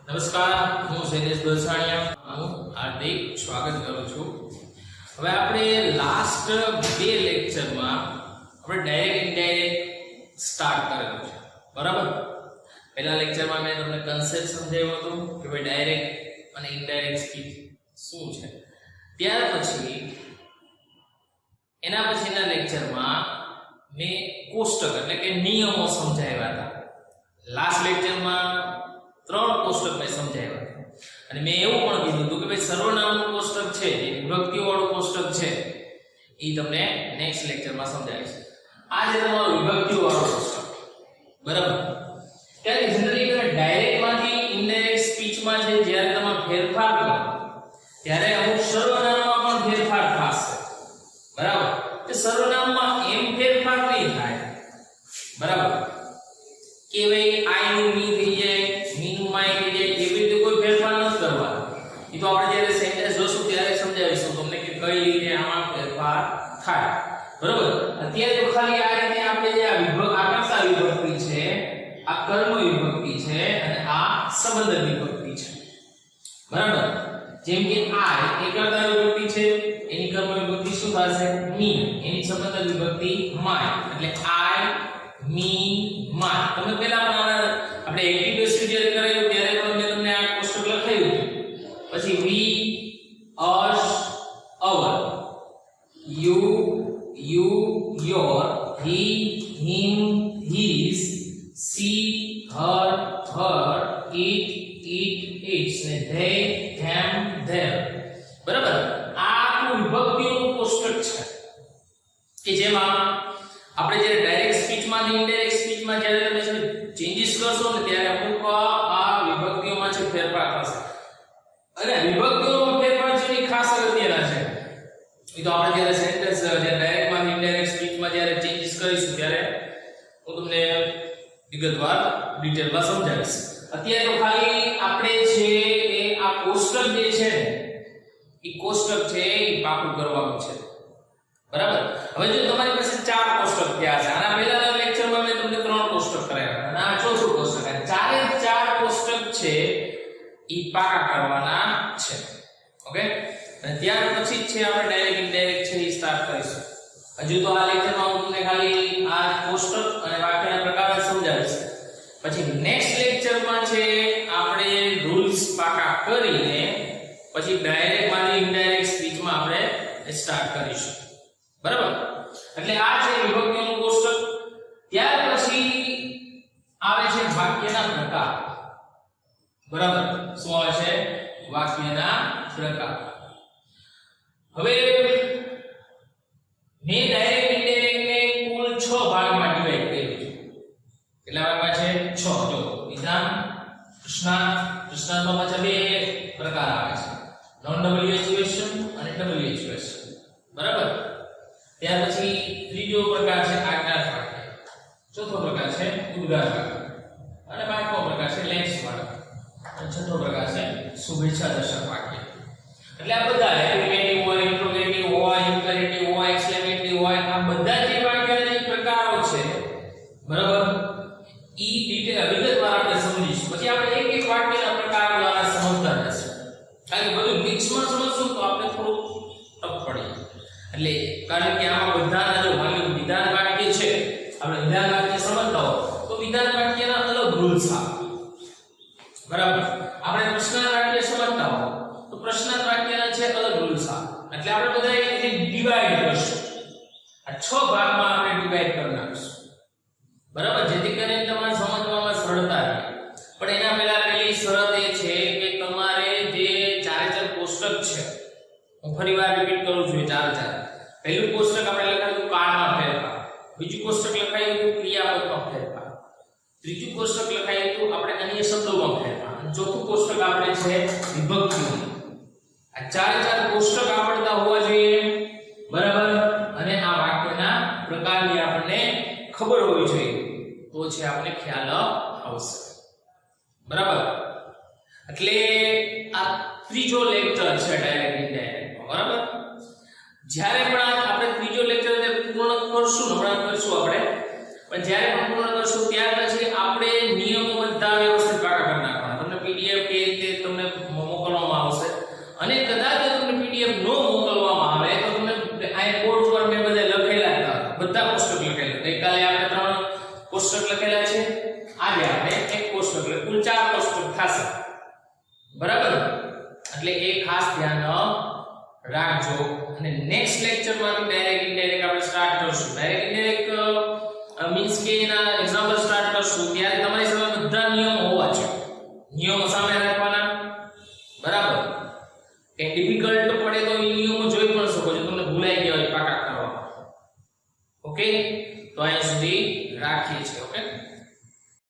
નમસ્કાર, હું શૈલેષ હું હાર્દિક સ્વાગત કરું છું। હવે આપણે લાસ્ટ બે લેક્ચરમાં આપણે ડાયરેક્ટ ઇનડાયરેક્ટ સ્ટાર્ટ કરેલું છે, બરાબર। પહેલા લેક્ચરમાં મેં તમને કન્સેપ્ટ સમજાવ્યો હતો કે ભાઈ ડાયરેક્ટ અને ઇનડાયરેક્ટ સ્પીચ શું છે। ત્યાર પછી એના પછીના લેક્ચરમાં મેં કોષ્ટક એટલે કે નિયમો સમજાવ્યા હતા। લાસ્ટ લેક્ચરમાં 3 કોષ્ટક મેં સમજાવ્યા હતા અને મેં એવું પણ કીધું હતું કે ભાઈ સર્વનામનું કોષ્ટક છે, જે વિભક્તિવાળું કોષ્ટક છે, એ તમને નેક્સ્ટ લેક્ચરમાં સમજાવીશ। આ છે તમારું વિભક્તિવાળું કોષ્ટક, બરાબર। ત્યારે જનરલી તમે ડાયરેક્ટમાંથી ઇનડાયરેક્ટ સ્પીચમાં છે જ્યારે તમે ફેરફાર કરો ત્યારે અમુક સર્વનામમાં પણ ફેરફાર થશે, બરાબર। તે સર્વનામમાં એમ ફેરફાર નહીં થાય, બરાબર, કે ભાઈ આઈ નું મી થઈ જાય, મી નું માય થઈ જાય, એવી રીતે કોઈ ફેરફાર નથી કરવાનો। એ તો આપણે જ્યારે સેન્ટેન્સ જોશું ત્યારે સમજાવીશું તમને કે કઈ રીતે આમાં ફેરફાર થાય, બરાબર। અત્યારે તો ખાલી આ રીતે આપણે જે આ વિભક્તિ આકર્ષા વિભક્તિ છે, આ કર્મ વિભક્તિ છે અને આ સંબંધ વિભક્તિ છે, બરાબર। જેમ કે આ એકર્તા વિભક્તિ છે, એની કર્મ વિભક્તિ શું થશે? મી, એની સંબંધ વિભક્તિ માય, એટલે આઈ મી માય। તમે પહેલા પણ આપણે એક્ટિવ પ્રોસિજર કરાયું ત્યારે પણ મેં તમને આ કોષ્ટક લખાયું, પછી we, us, our, you, your, he, him, his, she, her, its ને ધે, ધેમ, ધેર, બરાબર। આ આખું વિભક્તિઓનું કોષ્ટક છે કે જેમાં આપણે જ્યારે ડાયરેક્ટ સ્પીચમાં અને ઇનડાયરેક્ટ સ્પીચમાં જ્યારે તમે ચેન્જીસ કરશો ને ત્યારે અમુક આ વિભક્તિઓમાં છે ફેરફાર થશે અને વિભક્તિઓમાં ફેરફાર છે એ ખાસ અગત્યના છે। એ તો આપણે જ્યારે સેન્ટેન્સ ડાયરેક્ટમાં ઇનડાયરેક્ટ સ્પીચમાં જ્યારે ચેન્જીસ કરીશું ત્યારે હું તમને વિગતવાર ડિટેલમાં સમજાવીશ। અત્યારે તો ખાલી આપણે છે એ આ કોષ્ટક જે છે ને એ કોષ્ટક છે એ પાકું કરવાનું છે, બરાબર। હવે જો તમારી પાસે 4 કોષ્ટક થયા છે, આના પહેલાના લેક્ચરમાં મેં તમને 3 કોષ્ટક કરાવ્યા અને આ ચોથું કોષ્ટક, આ ચારે 4 કોષ્ટક છે એ પાકા કરવાના છે, ઓકે। અને ત્યાર પછી છે આપણે ડાયરેક્ટ ઇનડાયરેક્ટ છે એ સ્ટાર્ટ કરીશું। હજુ તો આ લેક્ચરમાં હું તમને ખાલી આ કોષ્ટક અને વાક્યના પ્રકાર સમજાવીશ, પછી નેક્સ્ટ લેક્ચરમાં છે આપણે રૂલ્સ પાકા કરીને પછી ડાયરેક્ટ માંથી ઇનડાયરેક્ટ સ્પીચમાં આપણે સ્ટાર્ટ કરીશું, બરાબર। એટલે આ છે વિભક્તિઓનું કોષ્ટક। ત્યાર પછી આવે છે વાક્યના પ્રકાર, બરાબર। શું આવે છે? વાક્યના પ્રકાર। હવે મેં ડાયરેક્ટ ઇનડાયરેક્ટ ને કુલ 6 ભાગમાં ડિવાઇડ કર્યું છે। કેટલા ભાગમાં છે? 6। જો વિધાન, દૃષ્ટાંત, દૃષ્ટાંતમાં પાછા 2 પ્રકાર આવે છે, નોન WH ક્વેશ્ચન અને WH ક્વેશ્ચન, બરાબર। ત્યાર પછી ત્રીજો પ્રકાર છે આજ્ઞાર્થ વાક્ય, ચોથો પ્રકાર છે ઉદ્ગાર વાક્ય અને પાંચમો પ્રકાર છે લેન્સ વાક્ય અને છઠ્ઠો પ્રકાર છે શુભેચ્છા દર્શક વાક્ય। એટલે આ બધા એપ્લિકેટિવ હોય, ઇન્ટ્રોગેટિવ હોય, ઇમ્પેરેટિવ હોય, એક્સક્લેમેટરી હોય, આ બધા જે વાક્યના જે પ્રકારો છે, બરાબર, ઈ ડિટેલ વિગતવાર આપણે સમજીશું। પછી આપણે એક વાક્યના પ્રકાર દ્વારા સમજતા જશું, કારણ કે બધું મિક્સમાં સમજશું તો આપણે થોડું ટફ પડે। એટલે કારણ કે આમાં બધાના જો માની વિધાન વાક્ય છે, આપણે વિધાન વાક્ય સમજતા હો તો વિધાન વાક્યના અલગ રૂલ્સ આવે, બરાબર। આપણે પ્રશ્નાર્થ વાક્ય સમજતા હો તો પ્રશ્નાર્થ વાક્યના છે અલગ રૂલ્સ આવે। એટલે આપણે બધા એને ડિવાઇડ કરીશું, આ 6 ભાગમાં આપણે ડિવાઇડ કરી નાખીશું, બરાબર, જેથી કરીને તમારે સમજવામાં સરળતા રહે। પણ એના પહેલા પહેલી શરત એ છે કે તમારે જે 4 કોષ્ટક છે, હું ફરીવાર રિપીટ કરું છું, 4 પહેલું કોષ્ટક આપણે લખાયું કાળમાં ફેરફાર, બીજું કોષ્ટક લખાયું ક્રિયાપદમાં ફેરફાર, ત્રીજું કોષ્ટક લખાયું આપણે અન્ય શબ્દોમાં ફેરફાર, અને ચોથું કોષ્ટક આપણે છે વિભક્તિઓ। આ 4 કોષ્ટક આવડતા હોવા જોઈએ, બરાબર, અને આ વાક્યના પ્રકારની આપણને ખબર હોવી જોઈએ, તો છે આપણે ખ્યાલ આવશે, બરાબર। એટલે આ ત્રીજો લેક્ચર છે ડાયરેક્ટ ઇનડાયરેક્ટ, બરાબર। જ્યારે પણ આપણે ત્રીજો લેક્ચર પૂર્ણ કરશું, હમણાં કરશું આપણે, પણ જ્યારે પણ પૂર્ણ કરશું ત્યાર પછી આપણે નિયમો બધા વ્યવસ્થિત પાકા કરી નાખવાના। તમને પીડીએફ કે લખેલા. ગઈકાલે આપણે 3 કોષ્ટક લખેલા છે, આજે આપણે એક કોષ્ટક એટલે કુલ 4 કોષ્ટક થશે. બરાબર? એટલે એ ખાસ ધ્યાન રાખજો. અને નેક્સ્ટ લેક્ચરમાં ડાયરેક્ટ ઇનડાયરેક્ટ આપણે સ્ટાર્ટ કરશું. ડાયરેક્ટ ઇનડાયરેક્ટ મીન્સ કે એના એક્ઝામ્પલ સ્ટાર્ટ કરશું ત્યારે તમારે